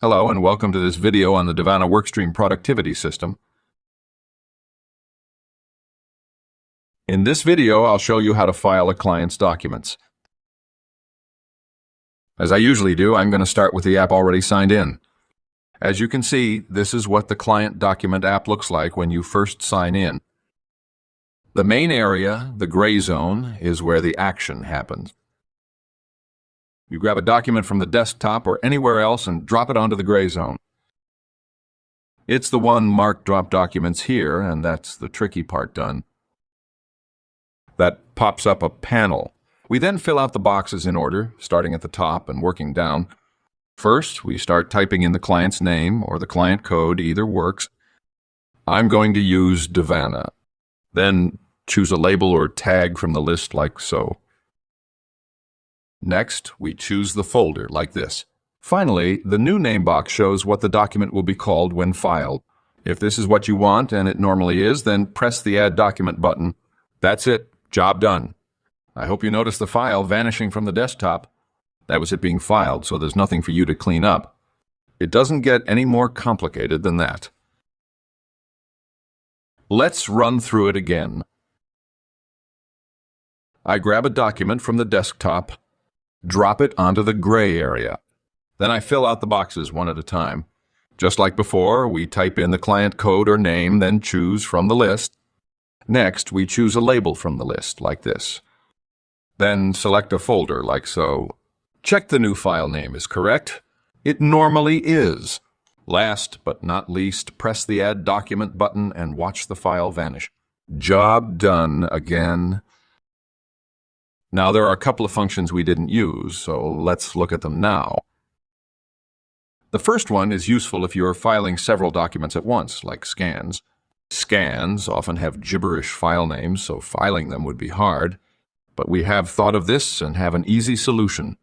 Hello and welcome to this video on the DVANA Workstream productivity system. In this video, I'll show you how to file a client's documents. As I usually do, I'm going to start with the app already signed in. As you can see, this is what the client document app looks like when you first sign in. The main area, the gray zone, is where the action happens. You grab a document from the desktop or anywhere else and drop it onto the gray zone. It's the one marked Drop Documents here, and that's the tricky part done. That pops up a panel. We then fill out the boxes in order, starting at the top and working down. First, we start typing in the client's name or the client code, either works. I'm going to use DVANA. Then choose a label or tag from the list like so. Next, we choose the folder like this. Finally, the new name box shows what the document will be called when filed. If this is what you want, and it normally is, then press the Add Document button. That's it. Job done. I hope you noticed the file vanishing from the desktop. That was it being filed, so there's nothing for you to clean up. It doesn't get any more complicated than that. Let's run through it again. I grab a document from the desktop, drop it onto the gray area. Then I fill out the boxes one at a time. Just like before, we type in the client code or name, then choose from the list. Next, we choose a label from the list, like this. Then select a folder, like so. Check the new file name is correct. It normally is. Last but not least, press the Add Document button and watch the file vanish. Job done again. Now, there are a couple of functions we didn't use, so let's look at them now. The first one is useful if you're filing several documents at once, like scans. Scans often have gibberish file names, so filing them would be hard. But we have thought of this and have an easy solution.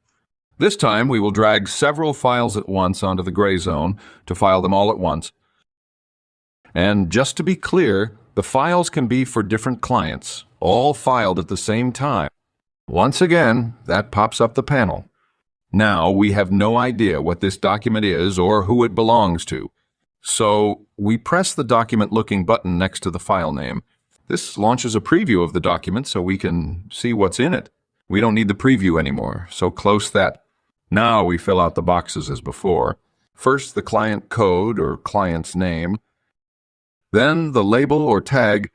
This time, we will drag several files at once onto the gray zone to file them all at once. And just to be clear, the files can be for different clients, all filed at the same time. Once again, that pops up the panel. Now we have no idea what this document is or who it belongs to. So we press the document-looking button next to the file name. This launches a preview of the document so we can see what's in it. We don't need the preview anymore, so close that. Now we fill out the boxes as before. First the client code or client's name, then the label or tag,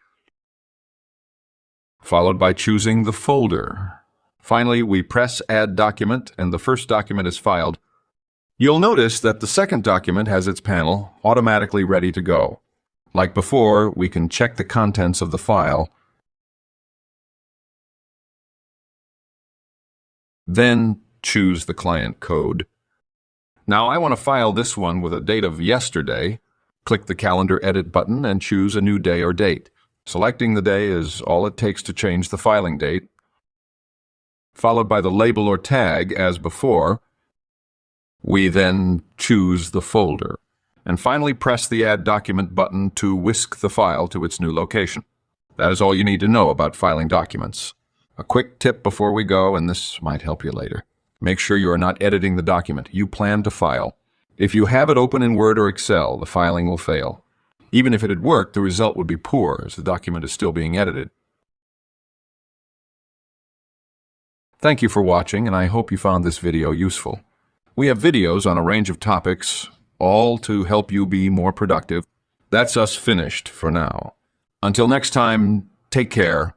followed by choosing the folder. Finally, we press Add Document, and the first document is filed. You'll notice that the second document has its panel automatically ready to go. Like before, we can check the contents of the file, then choose the client code. Now, I want to file this one with a date of yesterday. Click the Calendar Edit button and choose a new day or date. Selecting the day is all it takes to change the filing date, followed by the label or tag as before. We then choose the folder, and finally press the Add Document button to whisk the file to its new location. That is all you need to know about filing documents. A quick tip before we go, and this might help you later. Make sure you are not editing the document you plan to file. If you have it open in Word or Excel, the filing will fail. Even if it had worked, the result would be poor, as the document is still being edited. Thank you for watching, and I hope you found this video useful. We have videos on a range of topics, all to help you be more productive. That's us finished for now. Until next time, take care.